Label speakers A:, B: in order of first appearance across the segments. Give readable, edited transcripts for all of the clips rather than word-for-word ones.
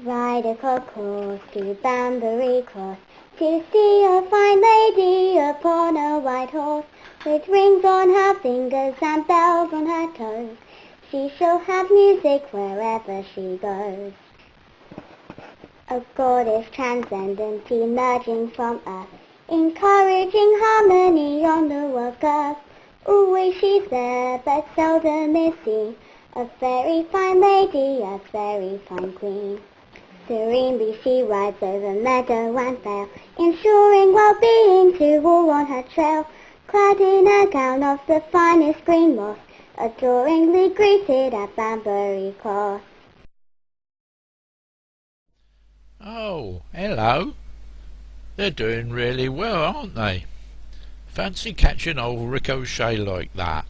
A: Ride a cockle to Banbury Cross to see a fine lady upon a white horse, with rings on her fingers and bells on her toes. She shall have music wherever she goes. A goddess transcendent emerging from earth, encouraging harmony on the world's girth. Always she's there, but seldom is seen, a very fine lady, a very fine queen. Serenely she rides over meadow and vale, ensuring well-being to all on her trail, clad in a gown of the finest green moss, adoringly greeted at Banbury Cross.
B: Oh, hello. They're doing really well, aren't they? Fancy catching old Ricochet like that.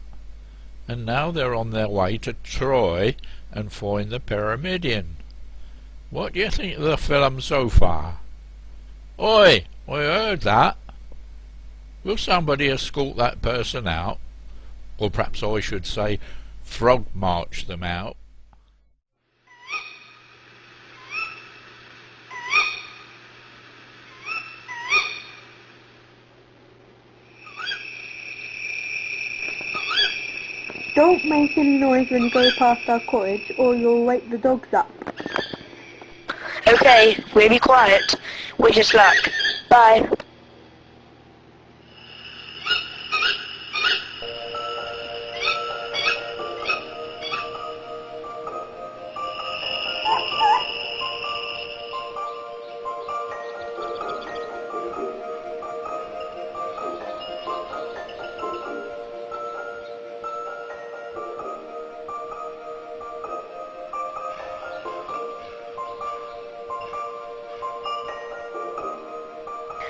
B: And now they're on their way to Troy and find the Pyramidion. What do you think of the film so far? Oi, I heard that. Will somebody escort that person out? Or perhaps I should say, frog march them out.
C: Don't make any noise when you go past our cottage, or you'll wake the dogs up.
D: Okay, we'll be quiet. Wish us luck. Bye.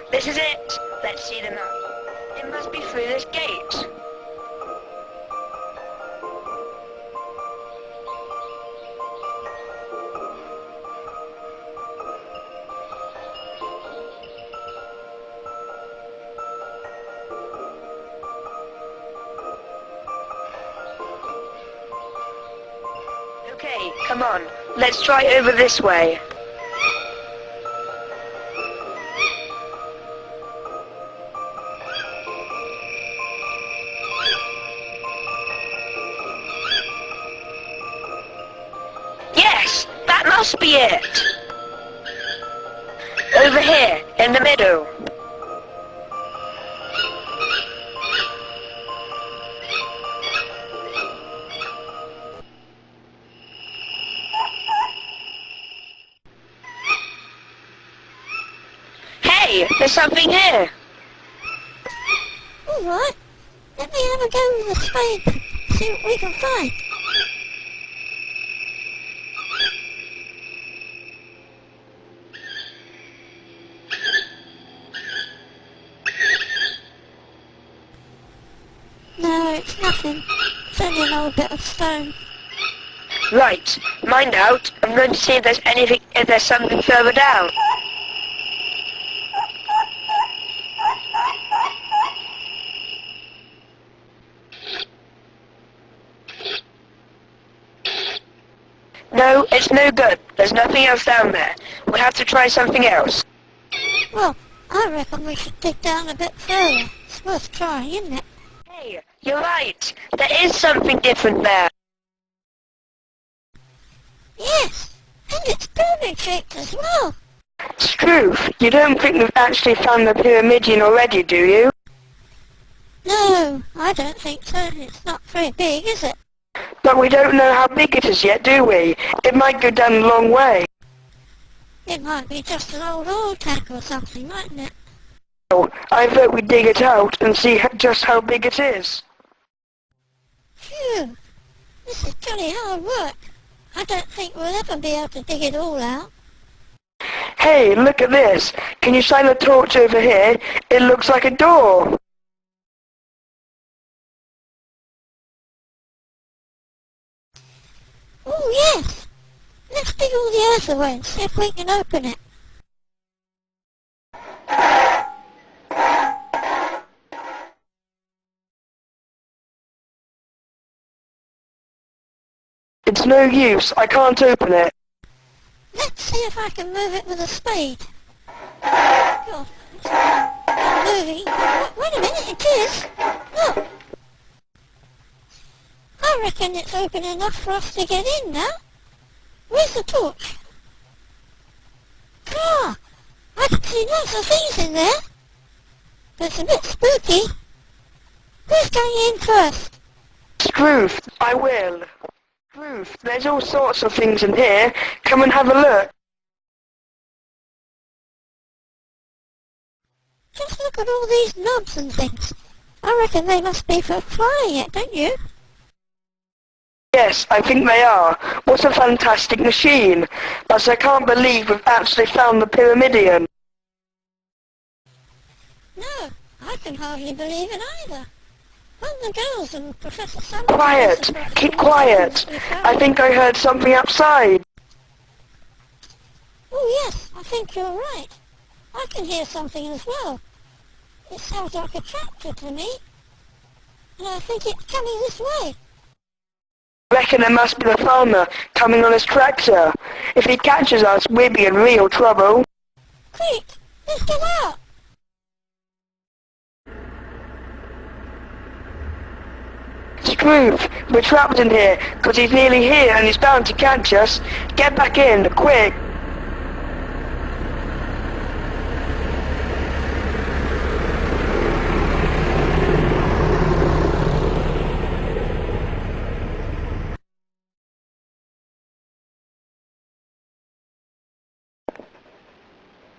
D: This is it. Let's see the map. It must be through this gate. Okay, come on. Let's try over this way. Yes, that must be it. Over here, in the middle. Hey, there's something here.
E: Alright, let me have a go with the spade, see what we can find. No, it's nothing. It's only an old bit of stone.
D: Right, mind out. I'm going to see if there's something further down. No, it's no good. There's nothing else down there. We'll have to try something else.
E: Well, I reckon we should dig down a bit further. It's worth trying, isn't it?
D: Hey, you're right. There is something different there.
E: Yes, and it's pyramid-shaped as well.
D: Struth, you don't think we've actually found the Pyramidion already, do you?
E: No, I don't think so. It's not very big, is it?
D: But we don't know how big it is yet, do we? It might go down a long way.
E: It might be just an old oil tank or something, mightn't it?
D: Oh, I vote we dig it out and see just how big it is.
E: Phew, this is jolly hard work. I don't think we'll ever be able to dig it all out.
D: Hey, look at this. Can you shine a torch over here? It looks like a door.
E: Oh yes! Let's dig all the earth away and see if we can open it.
D: It's no use. I can't open it.
E: Let's see see if I can move it with a spade. God, it's not moving. Wait a minute, it is. Look. I reckon it's open enough for us to get in now. Where's the torch? Ah, I can see lots of things in there. But it's a bit spooky. Who's going in first?
D: Scrooge, I will. Scrooge, there's all sorts of things in here. Come and have a look.
E: Just look at all these knobs and things. I reckon they must be for flying it, don't you?
D: Yes, I think they are. What a fantastic machine. But I can't believe we've actually found the Pyramidion.
E: No, I can hardly believe it either. When the girls and Professor Summer...
D: Quiet! Keep quiet! I think I heard something outside.
E: Oh yes, I think you're right. I can hear something as well. It sounds like a tractor to me. And I think it's coming this way.
D: I reckon it must be the farmer coming on his tractor. If he catches us, we'll be in real trouble.
E: Quick, let's get out.
D: Scrooge, we're trapped in here, 'cause he's nearly here and he's bound to catch us. Get back in, quick!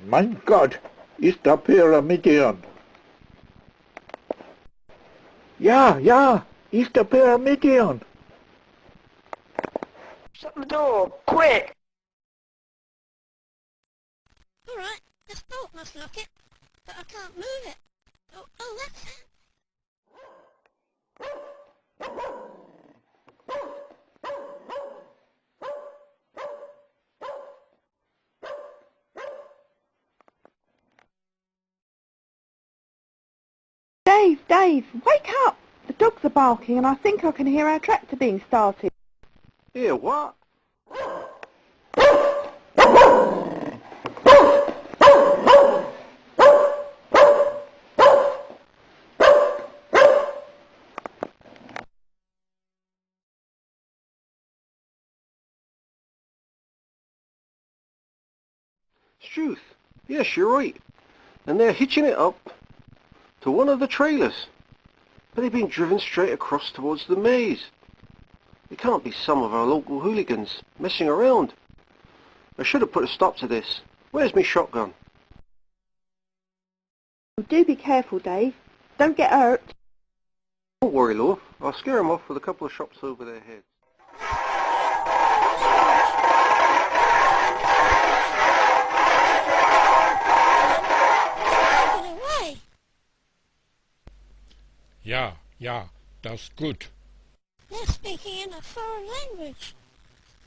F: Mein Gott, ist der Pyramidion. Ja, ist der Pyramidion.
D: Shut the door, quick!
E: All right, this bolt must lock it, but I can't move it. Oh, that's it.
C: Dave, wake up! The dogs are barking and I think I can hear our tractor being started.
F: Here, what?
G: Struth, yes, you're right. And they're hitching it up to one of the trailers. But they've been driven straight across towards the maze. It can't be some of our local hooligans messing around. I should have put a stop to this. Where's my shotgun?
C: Do be careful, Dave. Don't get hurt.
G: Don't worry, love. I'll scare them off with a couple of shots over their heads.
B: Ja, that's good.
E: They're speaking in a foreign language.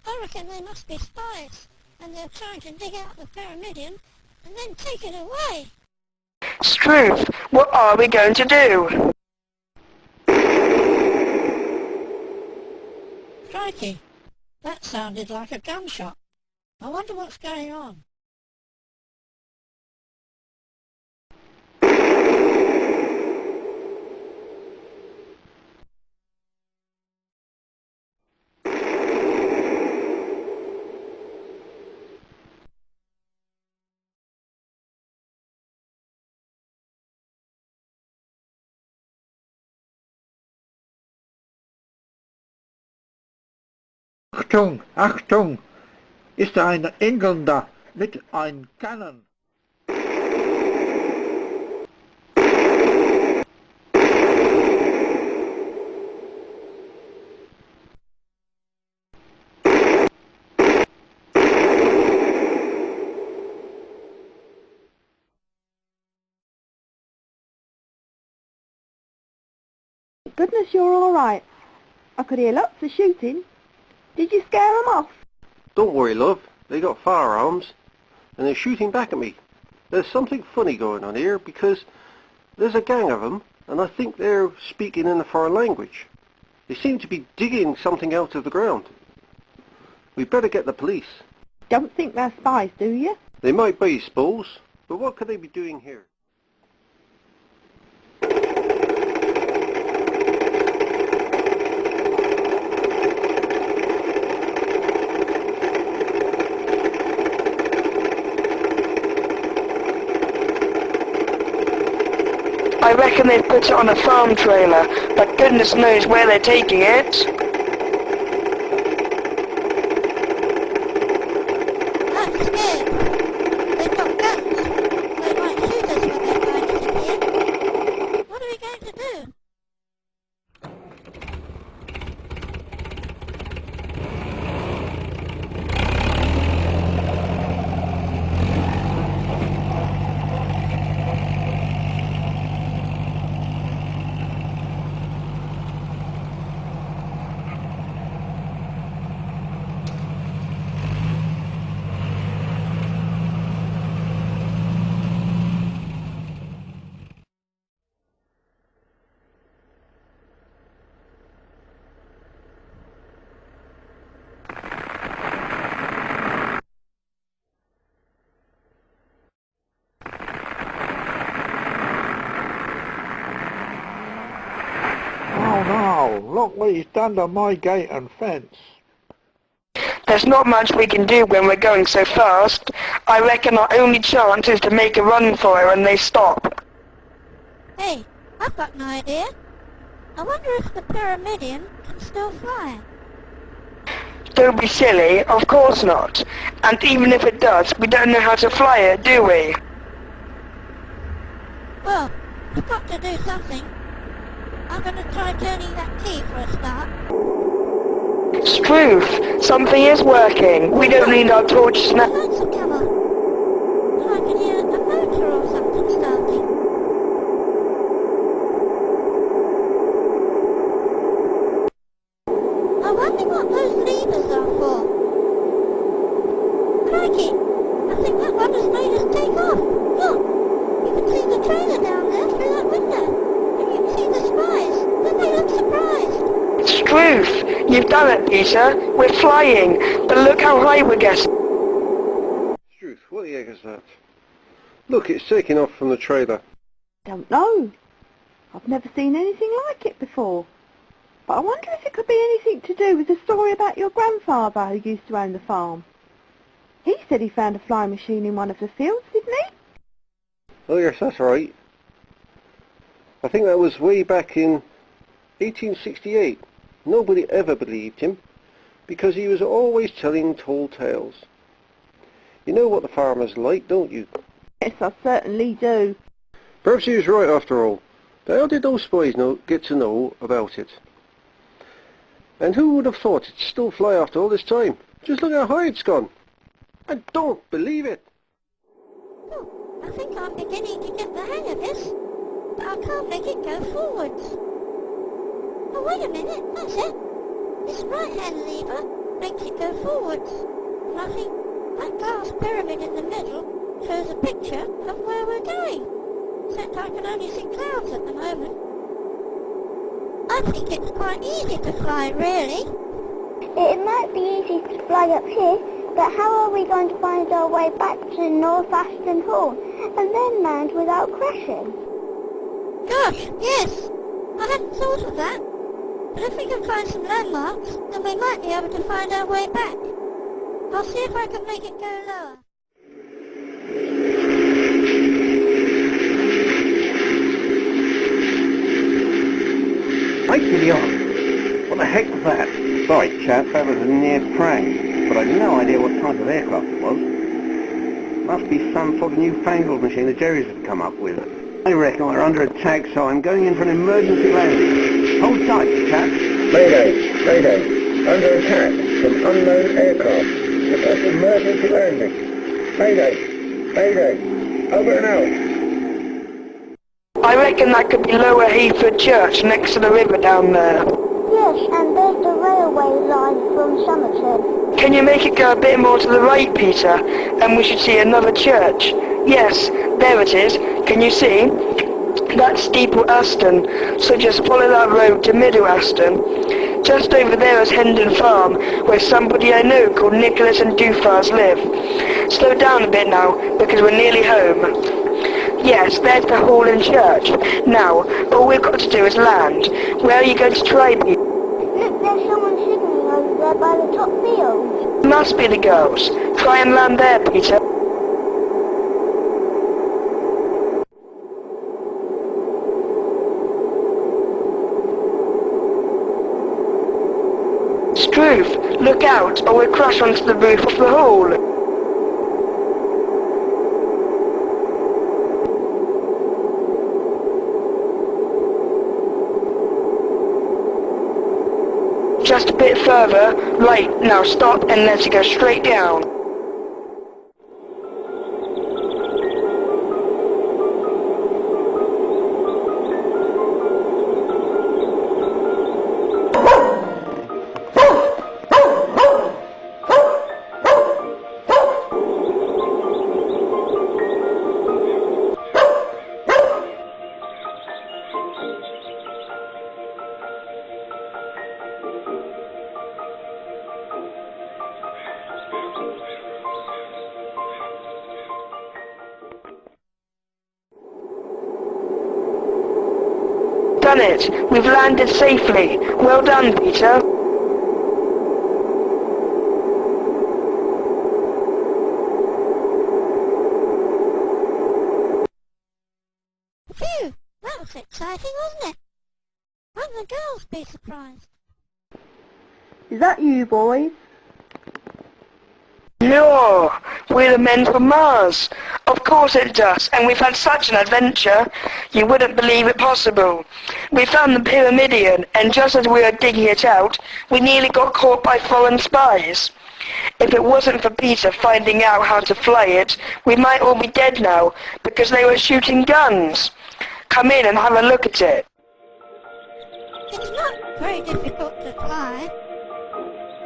E: I reckon they must be spies, and they're trying to dig out the Pyramidion and then take it away.
D: Scrooge, what are we going to do?
E: Crikey, that sounded like a gunshot. I wonder what's going on.
F: Achtung, ist da ein Engländer mit einem Cannon.
C: Goodness, you're all right. I could hear lots of shooting. Did you scare them off?
G: Don't worry, love. They got firearms, and they're shooting back at me. There's something funny going on here, because there's a gang of them, and I think they're speaking in a foreign language. They seem to be digging something out of the ground. We'd better get the police.
C: Don't think they're spies, do you?
G: They might be, suppose, but what could they be doing here?
D: I reckon they've put it on a farm trailer, but goodness knows where they're taking it.
E: I'm scared. They've got guns. They might shoot us when they're trying to get here. What are we going to do?
F: Oh no, look what he's done to my gate and fence.
D: There's not much we can do when we're going so fast. I reckon our only chance is to make a run for it when they stop.
E: Hey, I've got an idea. I wonder if the Pyramidion can still fly.
D: Don't be silly, of course not. And even if it does, we don't know how to fly it, do we?
E: Well, we've got to do something. I'm going to try turning that key for a start.
D: Struth, something is working. We don't need our torches
E: The
D: now.
E: lights have come on. And I can hear a motor or something starting. I wonder what those levers are for. Crikey! I think that one has made us take off. Look! You can see the trailer down there through that window. And you can see the spies. Don't they look surprised?
D: Struth, you've done it, Peter. We're flying, but look how high we're getting.
G: Struth, what the heck is that? Look, it's taking off from the trailer.
C: Don't know. I've never seen anything like it before. But I wonder if it could be anything to do with the story about your grandfather who used to own the farm. He said he found a flying machine in one of the fields, didn't he?
G: Oh yes, that's right. I think that was way back in 1868. Nobody ever believed him, because he was always telling tall tales. You know what the farmer's like, don't you?
C: Yes, I certainly do.
G: Perhaps he was right after all. But how did those spies get to know about it? And who would have thought it'd still fly after all this time? Just look how high it's gone. I don't believe it.
E: Oh, I think I'm beginning to get the hang of this. But I can't make it go forwards. Oh, wait a minute, that's it. This right-hand lever makes it go forwards. And I think that glass pyramid in the middle shows a picture of where we're going. Except I can only see clouds at the moment. I think it's quite easy to fly, really.
A: It might be easy to fly up here, but how are we going to find our way back to North Ashton Hall and then land without crashing?
E: Gosh, yes. I hadn't thought of that. But if we can find some landmarks, then we might be able to find our way back. I'll see if I can make it go lower.
G: Right to the arm. What the heck was that? Sorry, chap, that was a near prank, but I've no idea what type of aircraft it was. Must be some sort of newfangled machine the Jerry's have come up with. I reckon we're under attack, so I'm going in for an emergency landing. Hold tight, chap.
F: Mayday, mayday. Under attack from unknown aircraft. Request emergency landing. Mayday, mayday. Over and out.
D: I reckon that could be Lower Heathford Church next to the river down there.
A: Yes, and there's the railway line from Somerton.
D: Can you make it go a bit more to the right, Peter? And we should see another church. Yes, there it is. Can you see? That's Steeple Aston. So just follow that road to Middle Aston. Just over there is Hendon Farm, where somebody I know called Nicholas and Dufars live. Slow down a bit now, because we're nearly home. Yes, there's the hall and church. Now, all we've got to do is land. Where are you going to try, Pete?
A: Look, there's someone signaling over there by the top field.
D: Must be the girls. Try and land there, Peter. Struth, look out, or we'll crash onto the roof of the hall. Just a bit further. Right, now stop and let's go straight down. Done it! We've landed safely. Well done, Peter.
E: Phew! That was exciting, wasn't it? Won't the girls be surprised?
C: Is that you, boys?
D: No, we're the men from Mars. Of course it does, and we've had such an adventure. You wouldn't believe it possible. We found the Pyramidion, and just as we were digging it out, we nearly got caught by foreign spies. If it wasn't for Peter finding out how to fly it, we might all be dead now, because they were shooting guns. Come in and have a look at it.
E: It's not very difficult to fly.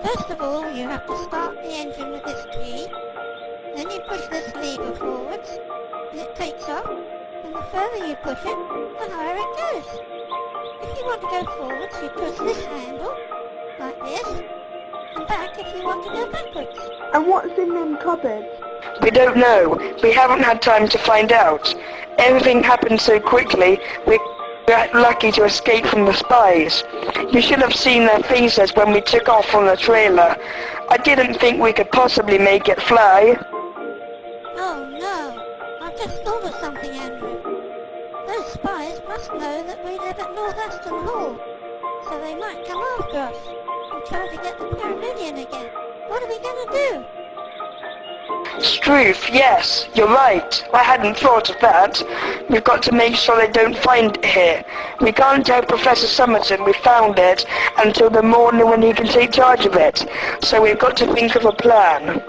E: First of all, you have to start the engine with this key. Then you push this lever forwards, and it takes off, and the further you push it, the higher it goes. If you want to go forwards, you push this handle, like this, and back if you want to go backwards.
C: And what's in them cupboards?
D: We don't know. We haven't had time to find out. Everything happened so quickly, we're lucky to escape from the spies. You should have seen their faces when we took off on the trailer. I didn't think we could possibly make it fly.
E: Oh no, I've just thought of something, Andrew. Those spies must know that we live at North Aston Hall, so they might come after us and try to get the Pyramidion again. What are we going to do?
D: Struth, yes, you're right. I hadn't thought of that. We've got to make sure they don't find it here. We can't tell Professor Summerton we found it until the morning when he can take charge of it. So we've got to think of a plan.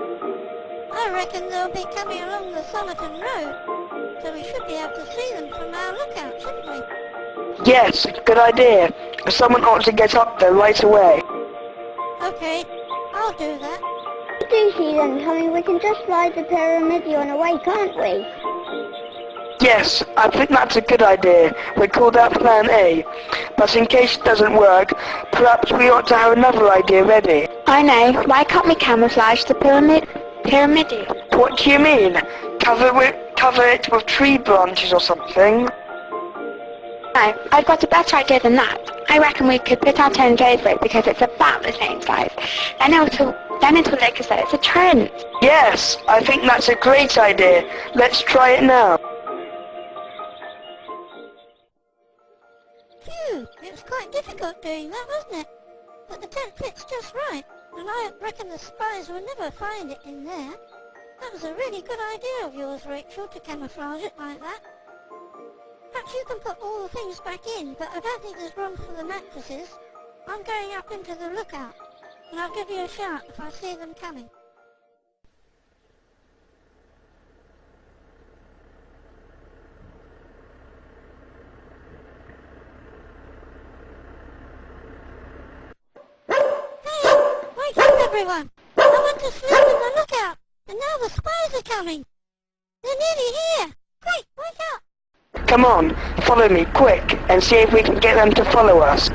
E: I reckon they'll be coming along the Somerton Road, so we should be able to see them from our lookout, shouldn't we?
D: Yes, good idea. Someone ought to get up there right away.
E: Okay, I'll do that.
A: If we do see them coming, we can just fly the Pyramidion away, can't we?
D: Yes, I think that's a good idea. We call that Plan A. But in case it doesn't work, perhaps we ought to have another idea ready.
H: I know. Why can't we camouflage the Pyramidion?
D: What do you mean? Cover it with tree branches or something?
H: No, I've got a better idea than that. I reckon we could put our turns over it because it's about the same size. Then it'll look as though it's a trend.
D: Yes, I think that's a great idea. Let's try it now.
E: Phew, it was quite difficult doing that, wasn't it? But the tent fits just right, and I reckon the spies will never find it in there. That was a really good idea of yours, Rachel, to camouflage it like that. Perhaps you can put all the things back in, but I don't think there's room for the mattresses. I'm going up into the lookout, and I'll give you a shout if I see them coming. Hey, wake up everyone! I want to sleep in the lookout, and now the spies are coming. They're nearly here. Quick, wake up!
D: Come on, follow me, quick, and see if we can get them to follow us.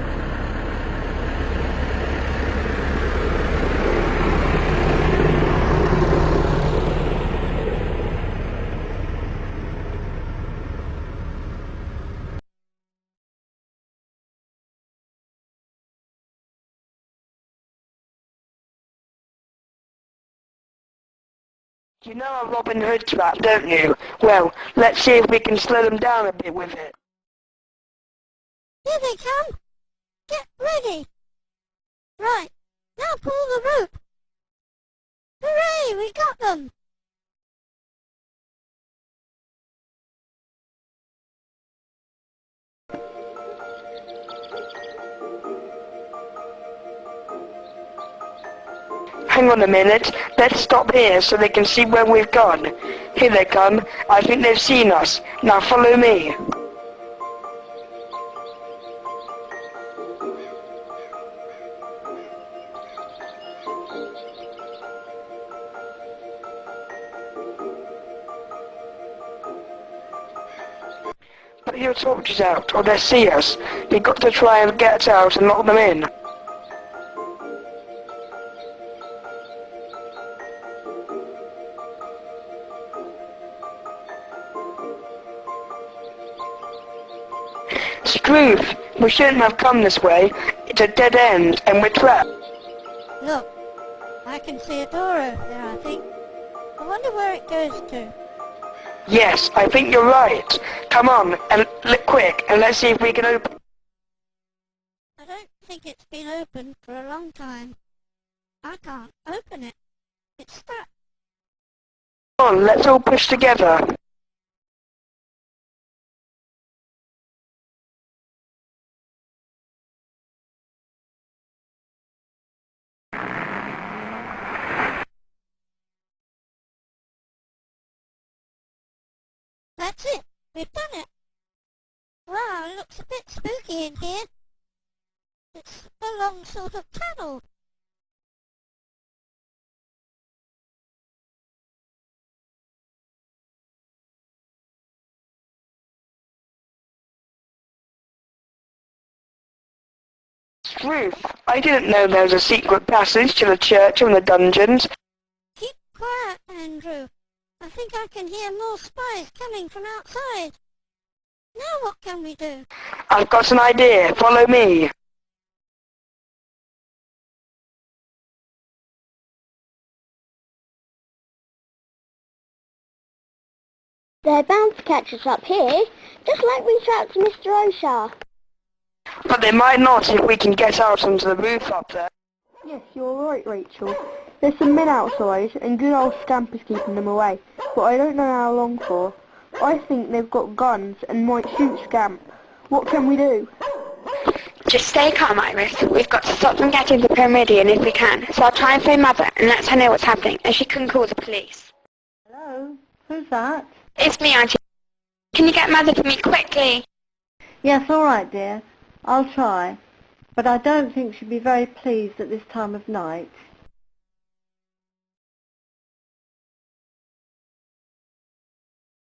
D: You know a Robin Hood trap, don't you? Well, let's see if we can slow them down a bit with it.
E: Here they come. Get ready. Right, now pull the rope. Hooray, we got them.
D: Hang on a minute. Let's stop here so they can see where we've gone. Here they come. I think they've seen us. Now follow me. Put your torches out or they'll see us. We've got to try and get out and lock them in. Scrooge, we shouldn't have come this way. It's a dead end and we're trapped.
E: Look, I can see a door over there, I think. I wonder where it goes to.
D: Yes, I think you're right. Come on, and look quick, and let's see if we can open.
E: I don't think it's been opened for a long time. I can't open it. It's stuck.
D: Come on, let's all push together.
E: That's it. We've done it. Wow, it looks a bit spooky in here. It's a long sort of tunnel.
D: Ruth, I didn't know there was a secret passage to the church and the dungeons.
E: Keep quiet, Andrew. I think I can hear more spies coming from outside. Now what can we do?
D: I've got an idea. Follow me.
A: They're bound to catch us up here, just like we trapped Mr. O'Shea.
D: But they might not if we can get out onto the roof up there.
C: Yes, you're right, Rachel. There's some men outside, and good old Scamp is keeping them away, but I don't know how long for. I think they've got guns and might shoot Scamp. What can we do?
H: Just stay calm, Iris. We've got to stop them getting to Pyramidion if we can, so I'll try and phone Mother and let her know what's happening, and she can call the police.
C: Hello? Who's that?
H: It's me, Auntie. Can you get Mother for me quickly?
I: Yes, all right, dear. I'll try. But I don't think she'd be very pleased at this time of night.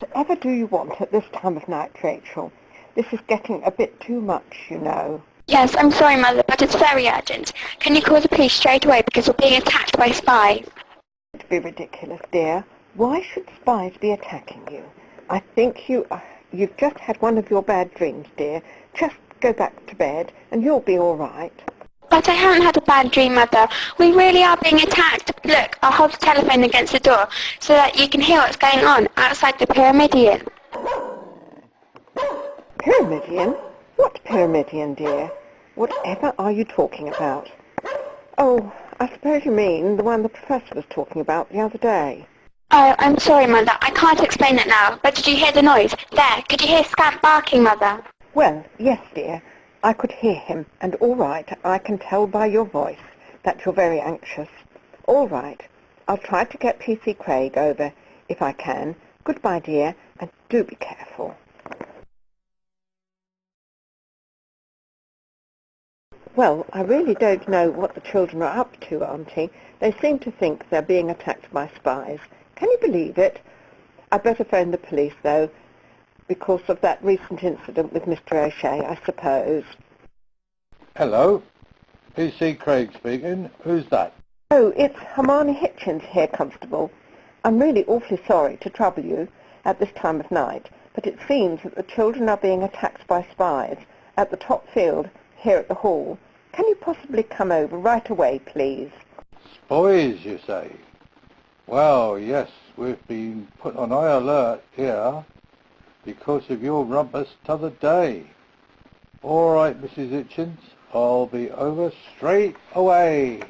J: Whatever do you want at this time of night, Rachel? This is getting a bit too much, you know.
H: Yes, I'm sorry, Mother, but it's very urgent. Can you call the police straight away because we're being attacked by spies?
J: Don't be ridiculous, dear. Why should spies be attacking you? I think you've just had one of your bad dreams, dear. Just go back to bed and you'll be all right.
H: But I haven't had a bad dream, Mother. We really are being attacked. Look, I'll hold the telephone against the door so that you can hear what's going on outside the Pyramidion.
J: Pyramidion? What Pyramidion, dear? Whatever are you talking about? Oh, I suppose you mean the one the Professor was talking about the other day.
H: Oh, I'm sorry, Mother. I can't explain it now. But did you hear the noise? There, could you hear Scamp barking, Mother?
J: Well, yes, dear. I could hear him, and all right, I can tell by your voice that you're very anxious. All right, I'll try to get P.C. Craig over if I can. Goodbye, dear, and do be careful. Well, I really don't know what the children are up to, Auntie. They seem to think they're being attacked by spies. Can you believe it? I'd better phone the police, though, because of that recent incident with Mr. O'Shea, I suppose.
K: Hello? P.C. Craig speaking. Who's that?
J: Oh, it's Hermione Hitchens here, Constable. I'm really awfully sorry to trouble you at this time of night, but it seems that the children are being attacked by spies at the top field here at the hall. Can you possibly come over right away, please?
K: Spies, you say? Well, yes, we've been put on high alert here because of your rumpus t'other day. All right, Mrs. Hitchens, I'll be over straight away.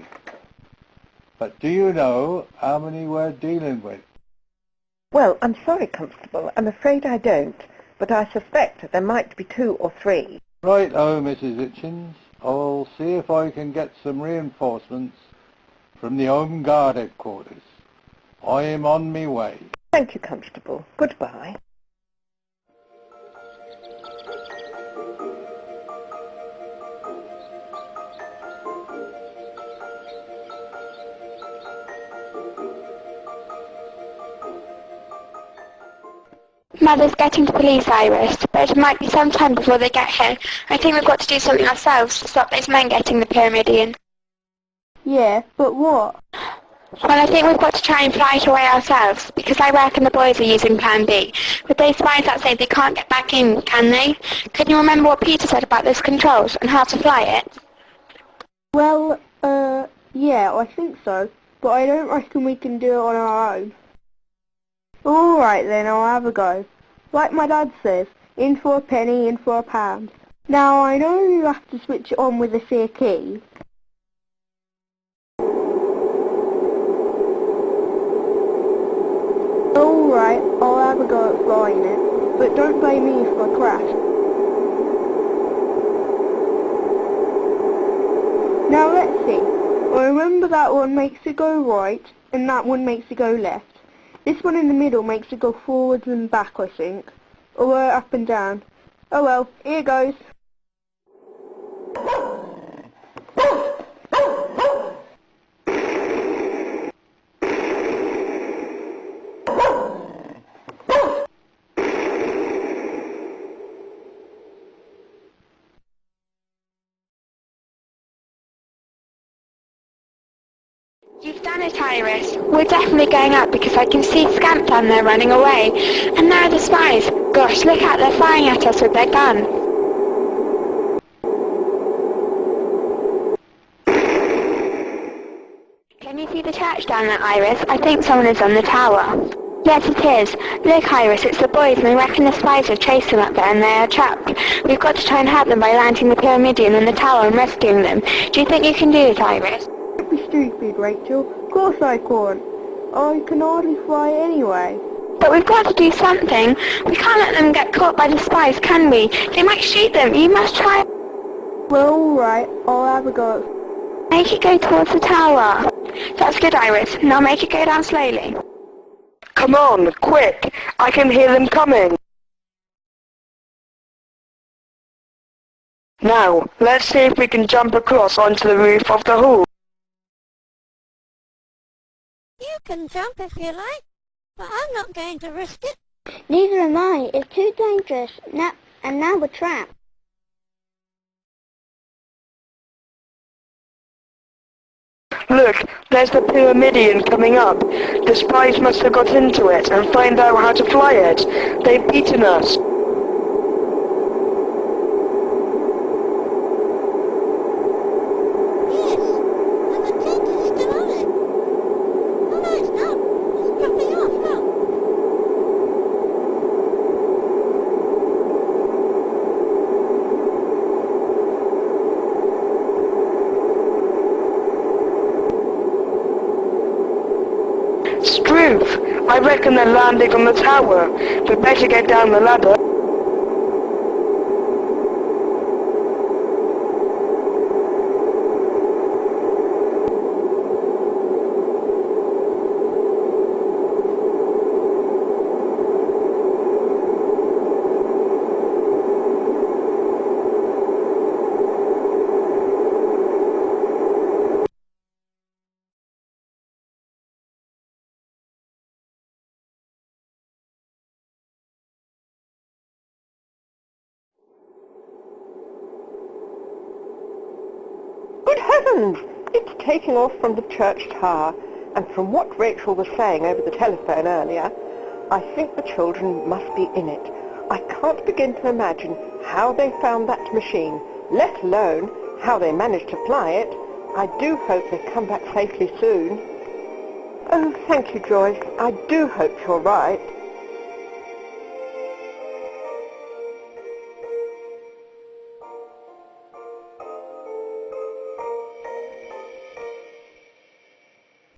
K: But do you know how many we're dealing with?
J: Well, I'm sorry, Constable. I'm afraid I don't. But I suspect there might be 2 or 3.
K: Right-o, Mrs. Hitchens. I'll see if I can get some reinforcements from the Home Guard headquarters. I am on me way.
J: Thank you, Constable. Goodbye.
H: Mother's getting the police, Iris, but it might be some time before they get here. I think we've got to do something ourselves to stop those men getting the Pyramidion.
C: Yeah, but what?
H: Well, I think we've got to try and fly it away ourselves, because I reckon the boys are using Plan B. But those spies that say they can't get back in, can they? Can you remember what Peter said about those controls and how to fly it?
C: Well, yeah, I think so. But I don't reckon we can do it on our own. Alright then, I'll have a go. Like my dad says, in for a penny, in for a pound. Now, I know you have to switch it on with a C key. Alright, I'll have a go at flying it, but don't blame me if I crash. Now let's see. I remember that one makes it go right, and that one makes it go left. This one in the middle makes it go forwards and back, I think. Or up and down. Oh well, here goes.
H: You've done it, Iris. We're definitely going up because I can see Scamp down there running away. And there are the spies. Gosh, look out, they're firing at us with their gun. Can you see the church down there, Iris? I think someone is on the tower. Yes, it is. Look, Iris, it's the boys, and I reckon the spies have chased them up there and they are trapped. We've got to try and help them by landing the Pyramidion in the tower and rescuing them. Do you think you can do it, Iris?
C: Don't be stupid, Rachel. Of course I can't. I can hardly fly anyway.
H: But we've got to do something. We can't let them get caught by the spies, can we? They might shoot them. You must try.
C: Well, alright. I'll have a go.
H: Make it go towards the tower. That's good, Iris. Now make it go down slowly.
D: Come on, quick! I can hear them coming. Now, let's see if we can jump across onto the roof of the hall.
E: You can jump if you like, but I'm not going to risk it.
A: Neither am I. It's too dangerous. And now we're trapped.
D: Look, there's the Pyramidion coming up. The spies must have got into it and find out how to fly it. They've beaten us.
E: Yes, and the tent is still on it. Oh no, it's not. It's dropping off, look.
D: Struth, I reckon they're landing on the tower. We better get down the ladder.
J: Good heavens! It's taking off from the church tower, and from what Rachel was saying over the telephone earlier, I think the children must be in it. I can't begin to imagine how they found that machine, let alone how they managed to fly it. I do hope they come back safely soon. Oh, thank you, Joyce. I do hope you're right.